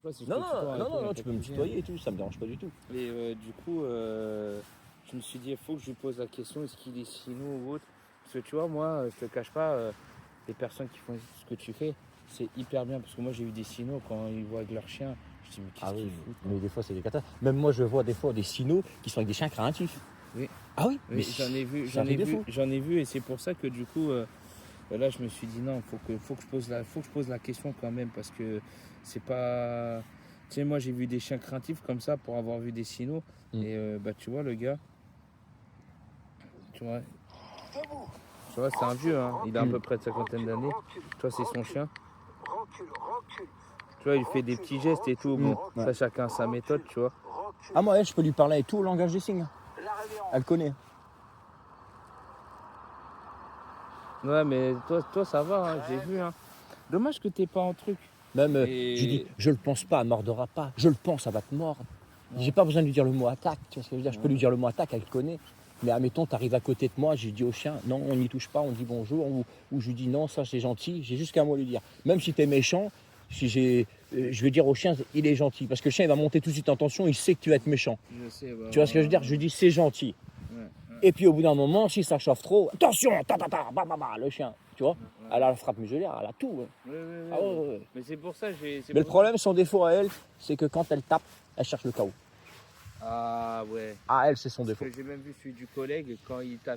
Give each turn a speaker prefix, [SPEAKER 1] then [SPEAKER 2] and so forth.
[SPEAKER 1] Ouais, si je
[SPEAKER 2] Non,
[SPEAKER 1] peux tutoyer un peu,
[SPEAKER 2] non,
[SPEAKER 1] y a
[SPEAKER 2] tu
[SPEAKER 1] pas
[SPEAKER 2] peux
[SPEAKER 1] de
[SPEAKER 2] me
[SPEAKER 1] souci,
[SPEAKER 2] tutoyer et tout, ça me dérange pas du tout.
[SPEAKER 1] Et du coup, je me suis dit, il faut que je lui pose la question, est-ce qu'il est sino ou autre? Parce que tu vois, moi, je te cache pas, les personnes qui font ce que tu fais, c'est hyper bien. Parce que moi, j'ai eu des sinos quand ils voient avec leur chien. Je dis, mais qu'est-ce
[SPEAKER 2] Ah oui,
[SPEAKER 1] qu'ils foutent, quoi.
[SPEAKER 2] mais des fois c'est des catastrophes. Même moi je vois des fois des sinos qui sont avec des chiens craintifs.
[SPEAKER 1] Oui.
[SPEAKER 2] Ah oui,
[SPEAKER 1] Oui,
[SPEAKER 2] c'est un truc de fou.
[SPEAKER 1] j'en ai vu, et c'est pour ça que du coup, là, je me suis dit non, faut que je pose la question quand même, parce que c'est pas, tu sais, moi j'ai vu des chiens craintifs comme ça pour avoir vu des sinos,
[SPEAKER 2] Mm.
[SPEAKER 1] et bah tu vois le gars, tu vois, c'est un vieux, hein, il a à peu près de cinquantaine d'années, tu vois, c'est son chien, tu vois, il fait des petits gestes et tout, bon,
[SPEAKER 2] Ouais.
[SPEAKER 1] ça chacun a sa méthode, tu vois.
[SPEAKER 2] Ah moi elle, je peux lui parler avec tout le langage des signes. Elle connaît.
[SPEAKER 1] Ouais, mais toi ça va, hein, j'ai vu, hein. Dommage que t'es pas en truc.
[SPEAKER 2] Même je lui dis,
[SPEAKER 1] Et
[SPEAKER 2] je le pense pas, elle mordra pas. Je le pense, ça va te mordre.
[SPEAKER 1] ouais.
[SPEAKER 2] J'ai pas besoin de lui dire le mot attaque, tu vois ce que je veux dire. Je peux
[SPEAKER 1] Ouais.
[SPEAKER 2] lui dire le mot attaque, elle connaît. Mais admettons, tu arrives à côté de moi, j'ai dit au chien, non, on n'y touche pas, on dit bonjour, ou je lui dis non, ça c'est gentil, j'ai juste qu'un mot à lui dire. Même si tu es méchant, si je vais dire au chien, il est gentil. Parce que le chien, il va monter tout de suite en tension, il sait que tu vas être méchant.
[SPEAKER 1] Je sais, bah,
[SPEAKER 2] Tu vois ce que je veux dire. Je lui dis, c'est gentil.
[SPEAKER 1] ouais, ouais.
[SPEAKER 2] Et puis au bout d'un moment, si ça chauffe trop, attention, le chien, tu vois.
[SPEAKER 1] Ouais.
[SPEAKER 2] Elle a la frappe muselière, elle a tout.
[SPEAKER 1] Ouais, ouais, ouais,
[SPEAKER 2] Ah ouais,
[SPEAKER 1] ouais.
[SPEAKER 2] ouais, ouais.
[SPEAKER 1] Mais c'est pour ça, c'est
[SPEAKER 2] Mais le
[SPEAKER 1] pour
[SPEAKER 2] problème, son défaut à elle, c'est que quand elle tape, elle cherche le chaos.
[SPEAKER 1] Ah ouais.
[SPEAKER 2] Ah, elle, c'est son
[SPEAKER 1] Parce
[SPEAKER 2] défaut.
[SPEAKER 1] que j'ai même vu celui du collègue, quand il tape